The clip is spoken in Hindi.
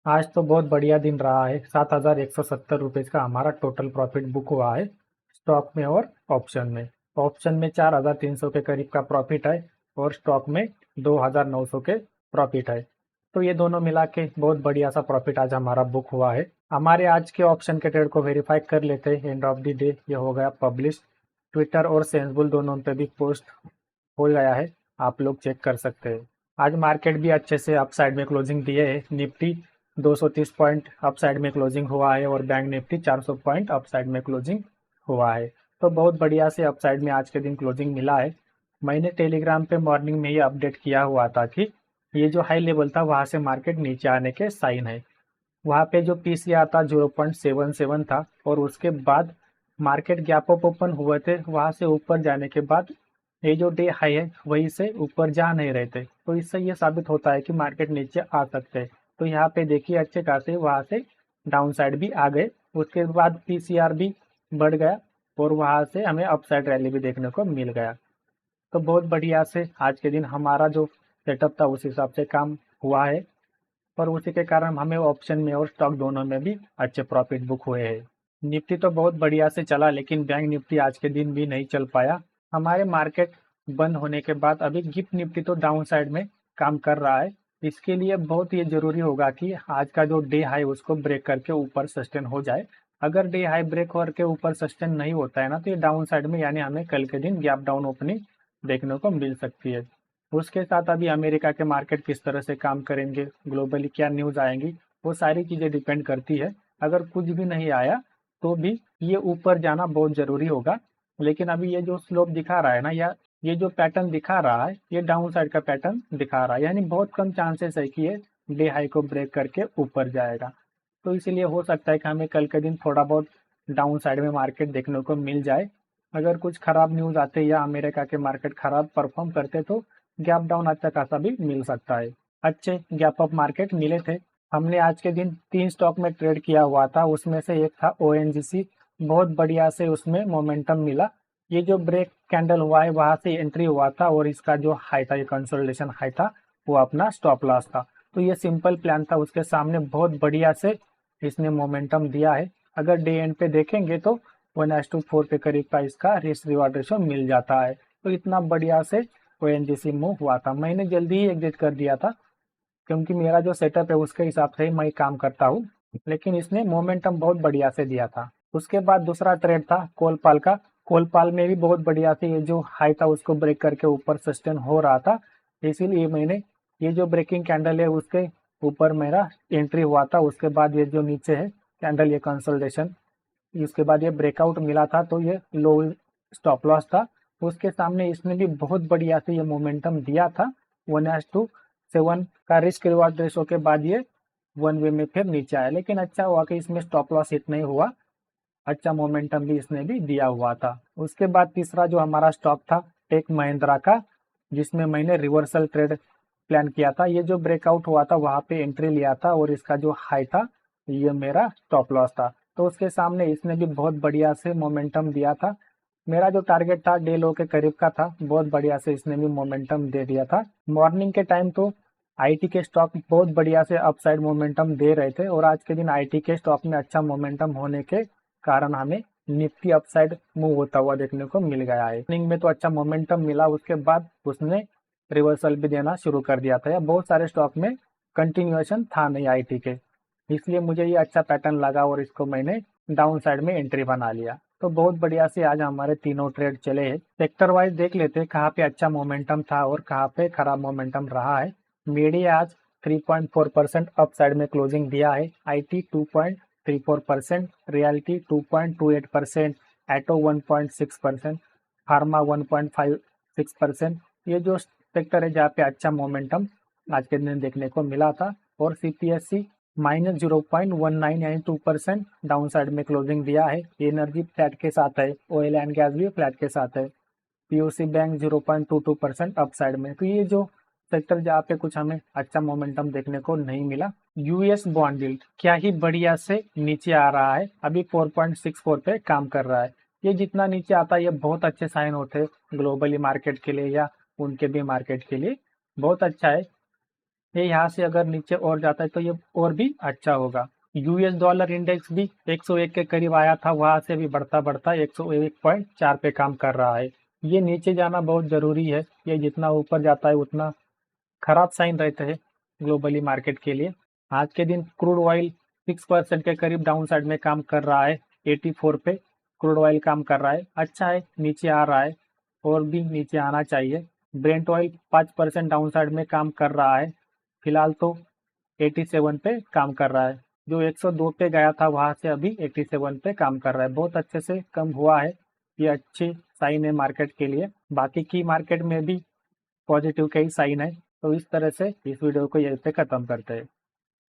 आज तो बहुत बढ़िया दिन रहा है। 7,170 रुपये का हमारा टोटल प्रॉफिट बुक हुआ है, स्टॉक में और ऑप्शन में। ऑप्शन में 4,300 के करीब का प्रॉफिट है और स्टॉक में 2,900 के प्रॉफिट है। तो ये दोनों मिला के बहुत बढ़िया सा प्रॉफिट आज हमारा बुक हुआ है। हमारे आज के ऑप्शन के ट्रेड को वेरीफाई कर लेते हैं। एंड ऑफ द डे ये हो गया पब्लिश। ट्विटर और सेंसबुल दोनों पे भी पोस्ट हो गया है, आप लोग चेक कर सकते हैं। आज मार्केट भी अच्छे से अपसाइड में क्लोजिंग दिए है। निफ्टी 230 पॉइंट अपसाइड में क्लोजिंग हुआ है और बैंक निफ्टी 400 पॉइंट अपसाइड में क्लोजिंग हुआ है। तो बहुत बढ़िया से अपसाइड में आज के दिन क्लोजिंग मिला है। मैंने टेलीग्राम पे मॉर्निंग में ये अपडेट किया हुआ था कि ये जो हाई लेवल था वहां से मार्केट नीचे आने के साइन है। वहाँ पे जो पीसीआर था 0.77 था और उसके बाद मार्केट गैप अप ओपन हुए थे। वहां से ऊपर जाने के बाद ये जो डे हाई है वहीं से ऊपर जा नहीं रहे थे, तो इससे ये साबित होता है कि मार्केट नीचे आ सकते हैं। तो यहाँ पे देखिए अच्छे खासे वहां से डाउन साइड भी आ गए। उसके बाद पीसीआर भी बढ़ गया और वहां से हमें अपसाइड रैली भी देखने को मिल गया। तो बहुत बढ़िया से आज के दिन हमारा जो सेटअप था उस हिसाब से काम हुआ है और उसी के कारण हमें ऑप्शन में और स्टॉक दोनों में भी अच्छे प्रॉफिट बुक हुए हैं। निफ्टी तो बहुत बढ़िया से चला लेकिन बैंक निफ्टी आज के दिन भी नहीं चल पाया। हमारे मार्केट बंद होने के बाद अभी गिफ्ट निफ्टी तो डाउन साइड में काम कर रहा है। इसके लिए बहुत ये जरूरी होगा कि आज का जो डे हाई उसको ब्रेक करके ऊपर सस्टेन हो जाए। अगर डे हाई ब्रेक करके ऊपर सस्टेन नहीं होता है ना, तो ये डाउन साइड में यानी हमें कल के दिन गैप डाउन ओपनिंग देखने को मिल सकती है। उसके साथ अभी अमेरिका के मार्केट किस तरह से काम करेंगे, ग्लोबली क्या न्यूज़ आएंगी, वो सारी चीज़ें डिपेंड करती है। अगर कुछ भी नहीं आया तो भी ये ऊपर जाना बहुत ज़रूरी होगा। लेकिन अभी ये जो स्लोप दिखा रहा है ना, या ये जो पैटर्न दिखा रहा है, ये डाउन साइड का पैटर्न दिखा रहा है, यानी बहुत कम चांसेस है कि ये डे हाई को ब्रेक करके ऊपर जाएगा। तो इसीलिए हो सकता है कि हमें कल के दिन थोड़ा बहुत डाउन साइड में मार्केट देखने को मिल जाए। अगर कुछ खराब न्यूज़ आते या अमेरिका के मार्केट खराब परफॉर्म करते तो गैप डाउन अच्छा खासा भी मिल सकता है। अच्छे गैप अप मार्केट मिले थे। हमने आज के दिन 3 स्टॉक में ट्रेड किया हुआ था, उसमें से एक था ओएनजीसी। बहुत बढ़िया से उसमें मोमेंटम मिला। ये जो ब्रेक कैंडल हुआ है वहां से एंट्री हुआ था और इसका जो हाई था, ये कंसोलिडेशन हाई था, वो अपना स्टॉप लॉस था। तो ये सिंपल प्लान था, उसके सामने बहुत बढ़िया से इसने मोमेंटम दिया है। अगर डे एंड पे देखेंगे तो 1:4 के करीब का इसका रिस्क रिवार्ड रेशो मिल जाता है। तो इतना बढ़िया से ओएनजीसी मूव हुआ था। मैंने जल्दी ही एग्जिट कर दिया था क्योंकि मेरा जो सेटअप है उसके हिसाब से ही मैं काम करता हूँ, लेकिन इसने मोमेंटम बहुत बढ़िया से दिया था। उसके बाद दूसरा ट्रेड था कोलपाल का। कोलपाल में भी बहुत बढ़िया से ये जो हाई था उसको ब्रेक करके ऊपर सस्टेन हो रहा था, इसीलिए मैंने ये जो ब्रेकिंग कैंडल है उसके ऊपर मेरा एंट्री हुआ था। उसके बाद ये जो नीचे है कैंडल, ये कंसोलिडेशन, इसके बाद ये ब्रेकआउट मिला था तो ये लो स्टॉप लॉस था। उसके सामने इसने भी बहुत बढ़िया से ये मोमेंटम दिया था। 1:7 का रिस्क रिवार्ड रेशो के बाद ये वन वे में फिर नीचे आया, लेकिन अच्छा हुआ कि इसमें स्टॉप लॉस हिट नहीं हुआ। अच्छा मोमेंटम भी इसने भी दिया हुआ था। उसके बाद तीसरा जो हमारा स्टॉक था टेक महिंद्रा का, जिसमें मैंने रिवर्सल ट्रेड प्लान किया था। ये जो ब्रेकआउट हुआ था वहां पे एंट्री लिया था और इसका जो हाई था ये मेरा स्टॉप लॉस था। तो उसके सामने इसने भी बहुत बढ़िया से मोमेंटम दिया था। मेरा जो टारगेट था डे लो के करीब का था, बहुत बढ़िया से इसने भी मोमेंटम दे दिया था। मॉर्निंग के टाइम तो आईटी के स्टॉक बहुत बढ़िया से अपसाइड मोमेंटम दे रहे थे और आज के दिन आईटी के स्टॉक में अच्छा मोमेंटम होने के कारण हमें निफ्टी अपसाइड मूव होता हुआ देखने को मिल गया है। मॉर्निंग में तो अच्छा मोमेंटम मिला, उसके बाद उसने रिवर्सल भी देना शुरू कर दिया था। या बहुत सारे स्टॉक में कंटिन्यूएशन था नहीं आईटी के, इसलिए मुझे ये अच्छा पैटर्न लगा और इसको मैंने डाउन साइड में एंट्री बना लिया। तो बहुत बढ़िया से आज हमारे तीनों ट्रेड चले हैं। सेक्टर वाइज देख लेते हैं कहाँ पे अच्छा मोमेंटम था और कहाँ पे खराब मोमेंटम रहा है। मीडिया आज 3.4% अपसाइड में क्लोजिंग दिया है। IT 2.34%, realty 2.28%, auto 1.6%, pharma 1.56%। ये जो सेक्टर है जहाँ पे अच्छा मोमेंटम आज के दिन देखने को मिला था। और सीपीएससी -0.19 यानी 2% डाउन साइड में क्लोजिंग दिया है। एनर्जी फ्लैट के साथ है, ऑयल एंड गैस भी फ्लैट के साथ है। पीओसी बैंक 0.22% अप साइड में। तो ये जो सेक्टर जहाँ पे कुछ हमें अच्छा मोमेंटम देखने को नहीं मिला। यूएस बॉन्ड यील्ड क्या ही बढ़िया से नीचे आ रहा है, अभी 4.64 पे काम कर रहा है। ये जितना नीचे आता है ये बहुत अच्छे साइन होते हैं ग्लोबली मार्केट के लिए या उनके भी मार्केट के लिए, बहुत अच्छा है। ये यहाँ से अगर नीचे और जाता है तो ये और भी अच्छा होगा। यूएस डॉलर इंडेक्स भी 101 के करीब आया था, वहां से भी बढ़ता बढ़ता 101.4 पे काम कर रहा है। ये नीचे जाना बहुत जरूरी है, ये जितना ऊपर जाता है उतना खराब साइन रहते हैं ग्लोबली मार्केट के लिए। आज के दिन क्रूड ऑयल 6% के करीब डाउन साइड में काम कर रहा है। 84 पे क्रूड ऑयल काम कर रहा है, अच्छा है, नीचे आ रहा है और भी नीचे आना चाहिए। ब्रेंट ऑयल 5% डाउन साइड में काम कर रहा है, फिलहाल तो 87 पे काम कर रहा है। जो 102 पे गया था वहां से अभी 87 पे काम कर रहा है, बहुत अच्छे से कम हुआ है। ये अच्छी साइन है मार्केट के लिए। बाकी की मार्केट में भी पॉजिटिव का ही साइन है। तो इस तरह से इस वीडियो को यहीं पे खत्म करते हैं।